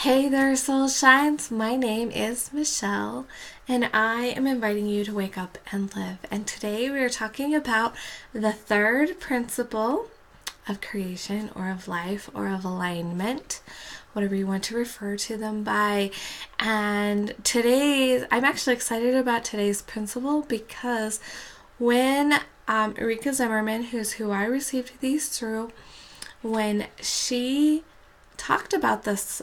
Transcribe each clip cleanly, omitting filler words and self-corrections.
Hey there, Soul Shines. My name is Michelle, and I am inviting you to wake up and live. And today we are talking about the third principle of creation, or of life, or of alignment, whatever you want to refer to them by. And I'm actually excited about today's principle because when Erika Zimmerman, who I received these through, when she talked about this,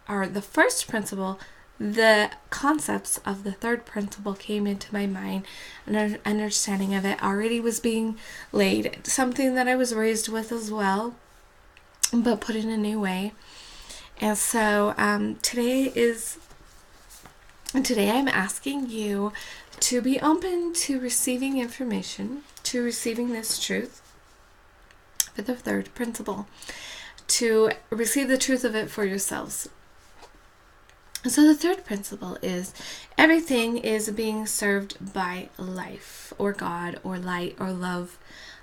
or the first principle, the concepts of the third principle came into my mind, and an understanding of it already was being laid. Something that I was raised with as well, but put in a new way. And so today I'm asking you to be open to receiving information, to receiving this truth for the third principle, to receive the truth of it for yourselves. So the third principle is everything is being served by life, or God, or light, or love,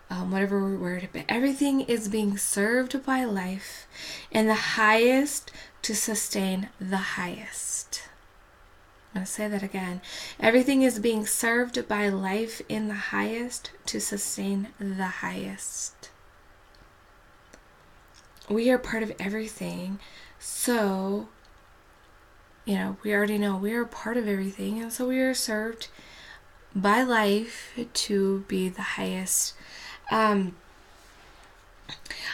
whatever word. But everything is being served by life in the highest to sustain the highest. I'm going to say that again. Everything is being served by life in the highest to sustain the highest. We are part of everything, so we already know we are part of everything, and so we are served by life to be the highest. I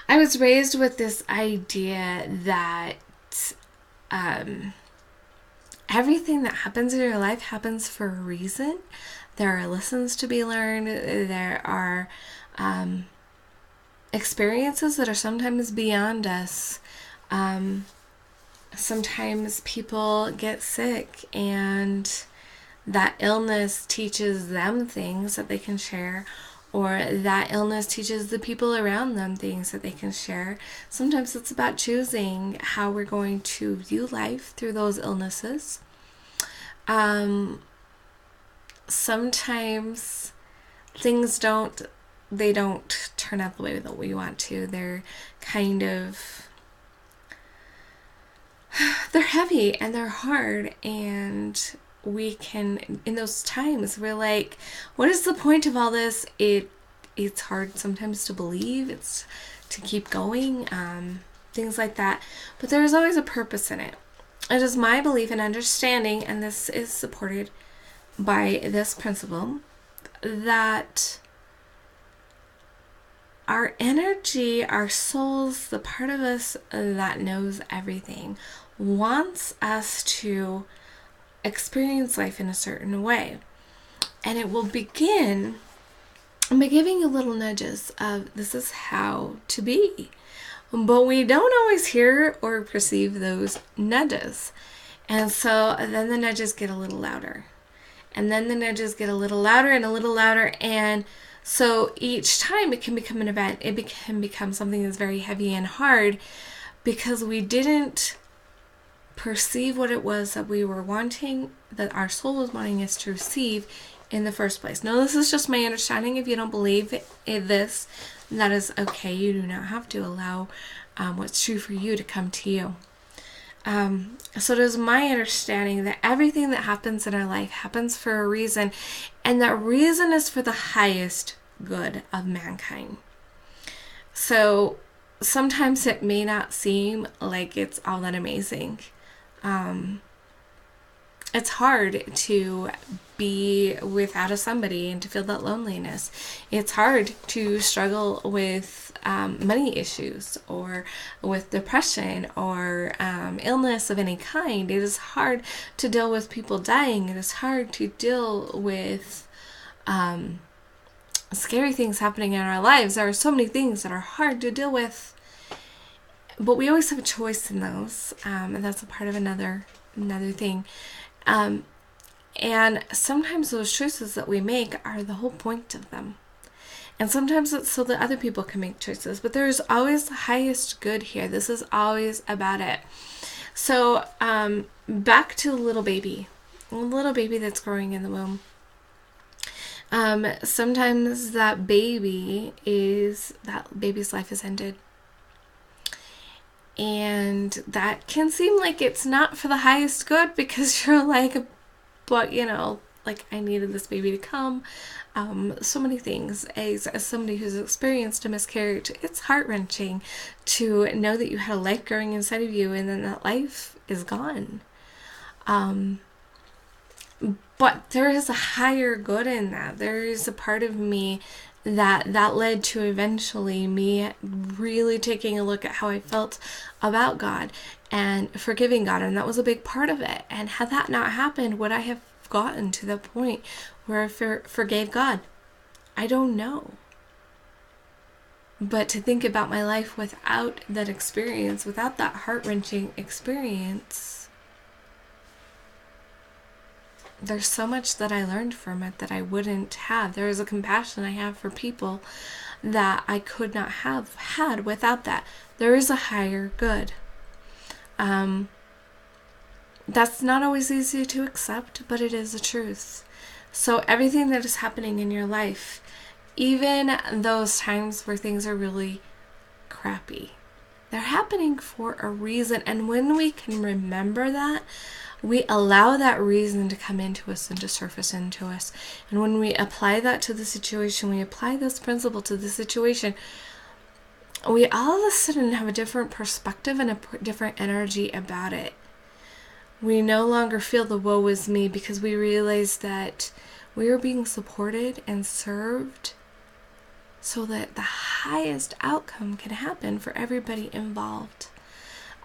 was raised with this idea that everything that happens in your life happens for a reason. There are lessons to be learned. There are experiences that are sometimes beyond us. Sometimes people get sick, and that illness teaches them things that they can share, or that illness teaches the people around them things that they can share. Sometimes it's about choosing how we're going to view life through those illnesses. Sometimes things don't turn out the way that we want to. They're heavy and they're hard, and we can, in those times, we're like, what is the point of all this? It's hard sometimes to believe, it's to keep going, things like that. But there's always a purpose in it. It is my belief and understanding, and this is supported by this principle, that our energy, our souls, the part of us that knows everything, wants us to experience life in a certain way. And it will begin by giving you little nudges of this is how to be. But we don't always hear or perceive those nudges. And so then the nudges get a little louder. And then the nudges get a little louder and a little louder. And so each time it can become an event. It can become something that's very heavy and hard because we didn't perceive what it was that we were wanting, that our soul was wanting us to receive in the first place. Now, this is just my understanding. If you don't believe in this, that is okay. You do not have to allow what's true for you to come to you. So it is my understanding that everything that happens in our life happens for a reason, and that reason is for the highest good of mankind. So sometimes it may not seem like it's all that amazing. It's hard to be without a somebody and to feel that loneliness. It's hard to struggle with money issues, or with depression, or illness of any kind. It is hard to deal with people dying. It is hard to deal with scary things happening in our lives. There are so many things that are hard to deal with, but we always have a choice in those, and that's a part of another thing. And sometimes those choices that we make are the whole point of them. And sometimes it's so that other people can make choices. But there's always the highest good here. This is always about it. So back to a little baby that's growing in the womb. Sometimes that baby's life is ended. And that can seem like it's not for the highest good, because you're like, but like, I needed this baby to come. So many things. As somebody who's experienced a miscarriage, it's heart-wrenching to know that you had a life growing inside of you and then that life is gone. But there is a higher good in that. There is a part of me that led to eventually me really taking a look at how I felt about God and forgiving God, and that was a big part of it. And had that not happened, would I have gotten to the point where I forgave God? I don't know. But to think about my life without that experience, without that heart-wrenching experience, there's so much that I learned from it that I wouldn't have. There is a compassion I have for people that I could not have had without that. There is a higher good. That's not always easy to accept, but it is the truth. So everything that is happening in your life, even those times where things are really crappy, they're happening for a reason. And when we can remember that, we allow that reason to come into us and to surface into us. And when we apply that to the situation, we apply this principle to the situation, we all of a sudden have a different perspective and a different energy about it. We no longer feel the woe is me, because we realize that we are being supported and served so that the highest outcome can happen for everybody involved.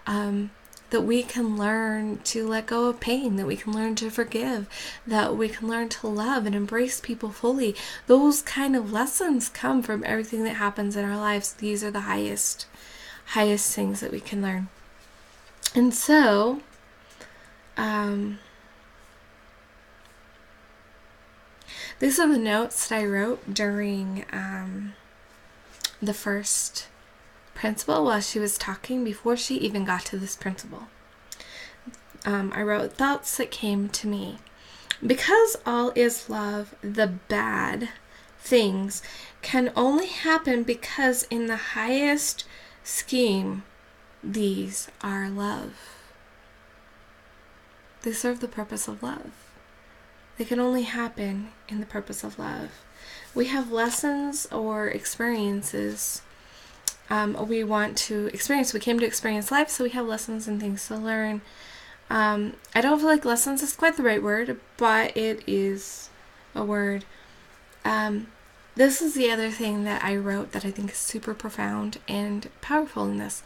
That we can learn to let go of pain, that we can learn to forgive, that we can learn to love and embrace people fully. Those kind of lessons come from everything that happens in our lives. These are the highest things that we can learn. And so, these are the notes that I wrote during the first principle while she was talking, before she even got to this principle. I wrote thoughts that came to me. Because all is love, the bad things can only happen because in the highest scheme, these are love. They serve the purpose of love. They can only happen in the purpose of love. We have lessons or experiences we want to experience. We came to experience life, so we have lessons and things to learn. I don't feel like lessons is quite the right word, but it is a word. This is the other thing that I wrote that I think is super profound and powerful in this.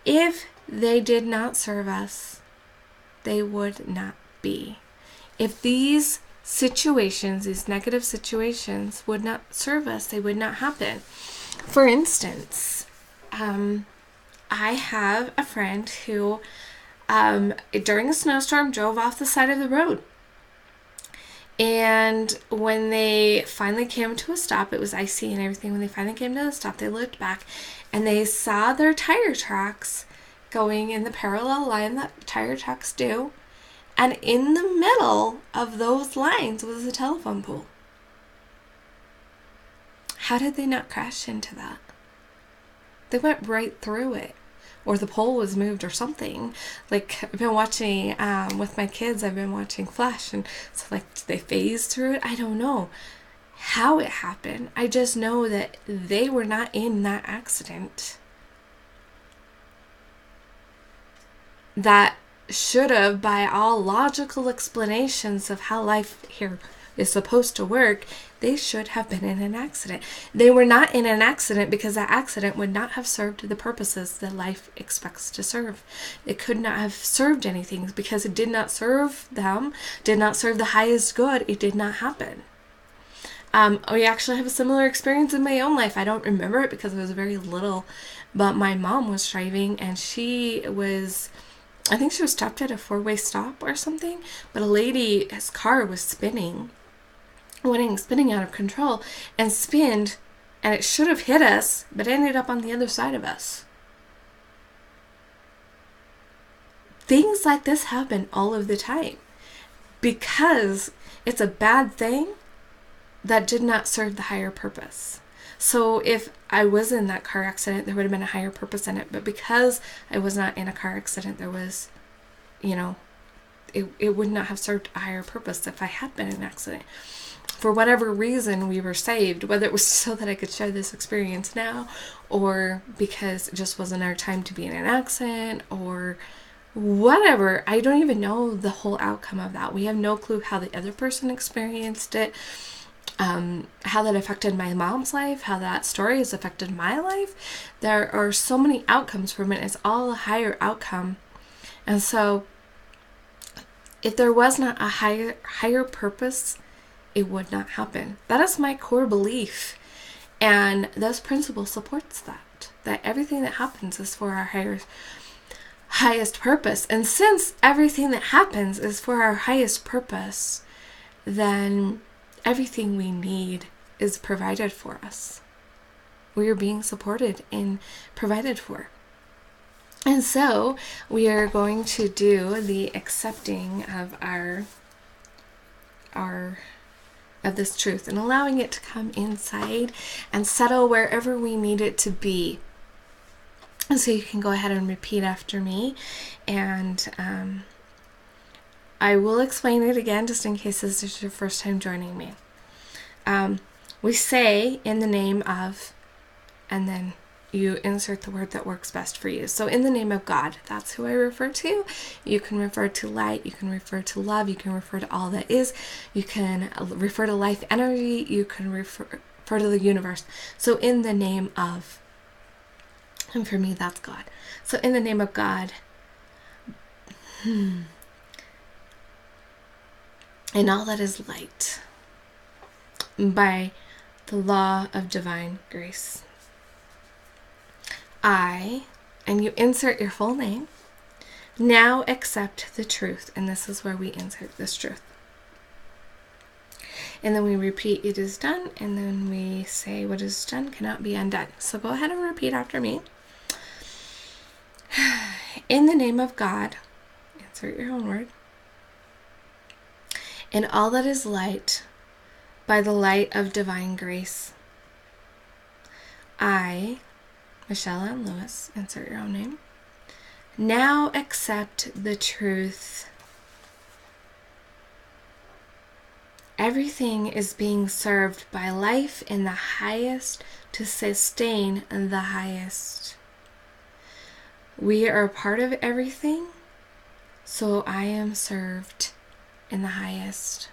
If they did not serve us, they would not be. If these situations, these negative situations, would not serve us, they would not happen. For instance, I have a friend who, during a snowstorm, drove off the side of the road. And when they finally came to a stop, it was icy and everything. When they finally came to the stop, they looked back and they saw their tire tracks going in the parallel line that tire tracks do. And in the middle of those lines was a telephone pole. How did they not crash into that? They went right through it. Or the pole was moved or something. Like, I've been watching, with my kids, I've been watching Flash. And so, like, did they phase through it? I don't know how it happened. I just know that they were not in that accident. That should have, by all logical explanations of how life here is supposed to work, they should have been in an accident. They were not in an accident because that accident would not have served the purposes that life expects to serve. It could not have served anything because it did not serve them, did not serve the highest good. It did not happen. We actually have a similar experience in my own life. I don't remember it because I was very little, but my mom was driving and I think she was stopped at a 4-way stop or something, but a lady's car was spinning out of control and spinned, and it should have hit us, but ended up on the other side of us. Things like this happen all of the time because it's a bad thing that did not serve the higher purpose. So if I was in that car accident, there would have been a higher purpose in it. But because I was not in a car accident, there was, it would not have served a higher purpose if I had been in an accident. For whatever reason, we were saved, whether it was so that I could share this experience now, or because it just wasn't our time to be in an accident, or whatever. I don't even know the whole outcome of that. We have no clue how the other person experienced it, how that affected my mom's life, how that story has affected my life. There are so many outcomes from it. It's all a higher outcome. And so if there was not a higher purpose, it would not happen. That is my core belief. And this principle supports that everything that happens is for our highest purpose. And since everything that happens is for our highest purpose, then everything we need is provided for us. We are being supported and provided for. And so we are going to do the accepting of of this truth and allowing it to come inside and settle wherever we need it to be. And so you can go ahead and repeat after me, and I will explain it again just in case this is your first time joining me. We say in the name of, and then you insert the word that works best for you. So in the name of God, that's who I refer to. You can refer to light, you can refer to love, you can refer to all that is, you can refer to life energy, you can refer to the universe. So in the name of, and for me that's God. So in the name of God, and all that is light, by the law of divine grace, I, and you insert your full name, now accept the truth. And this is where we insert this truth. And then we repeat, it is done. And then we say, what is done cannot be undone. So go ahead and repeat after me. In the name of God, insert your own word, and all that is light, by the light of divine grace, I, Michelle Ann Lewis, insert your own name, now accept the truth. Everything is being served by life in the highest to sustain the highest. We are a part of everything, so I am served in the highest.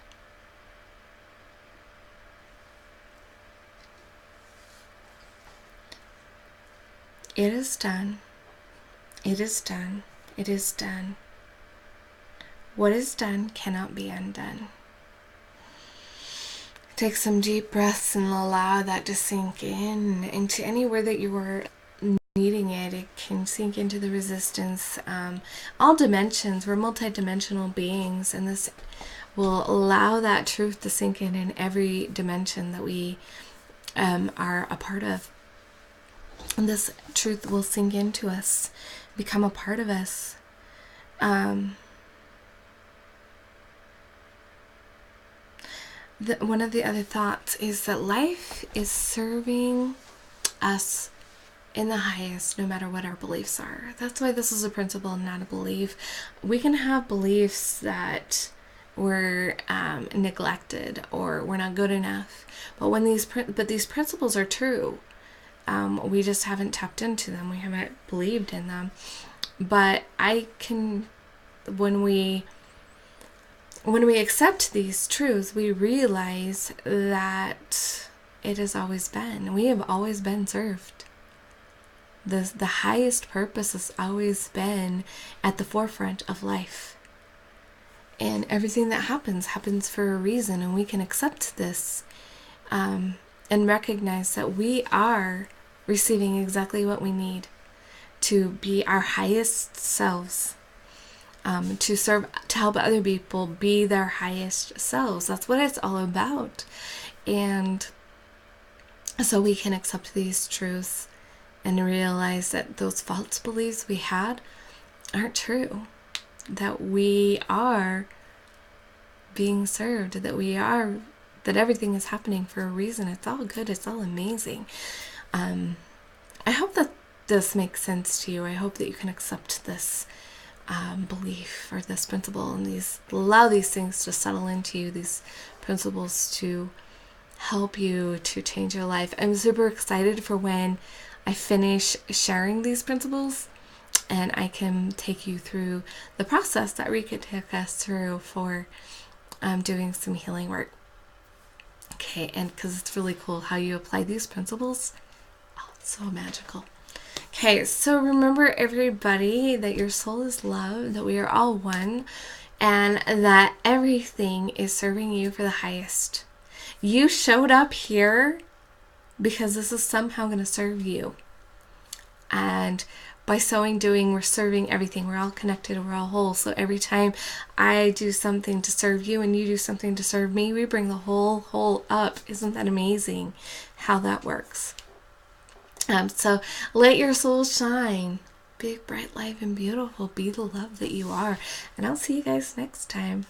It is done. It is done. It is done. What is done cannot be undone. Take some deep breaths and allow that to sink in into anywhere that you are needing it. It can sink into the resistance. All dimensions. We're multidimensional beings, and this will allow that truth to sink in every dimension that we are a part of. And this truth will sink into us, become a part of us. One of the other thoughts is that life is serving us in the highest, no matter what our beliefs are. That's why this is a principle, not a belief. We can have beliefs that we're neglected or we're not good enough, but these principles are true. We just haven't tapped into them. We haven't believed in them. But when we accept these truths, we realize that it has always been. We have always been served. The highest purpose has always been at the forefront of life. And everything that happens for a reason, and we can accept this and recognize that we are receiving exactly what we need to be our highest selves, to serve, to help other people be their highest selves. That's what it's all about. And so we can accept these truths and realize that those false beliefs we had aren't true, that we are being served, that we are that everything is happening for a reason. It's all good. It's all amazing. I hope that this makes sense to you. I hope that you can accept this belief or this principle and allow these things to settle into you, these principles to help you to change your life. I'm super excited for when I finish sharing these principles and I can take you through the process that Rika took us through for doing some healing work. Okay, and because it's really cool how you apply these principles. Oh, it's so magical. Okay, so remember, everybody, that your soul is love, that we are all one, and that everything is serving you for the highest. You showed up here because this is somehow going to serve you. And by doing, we're serving everything. We're all connected. We're all whole. So every time I do something to serve you and you do something to serve me, we bring the whole up. Isn't that amazing how that works? So let your soul shine. Big, bright, light, and beautiful. Be the love that you are. And I'll see you guys next time.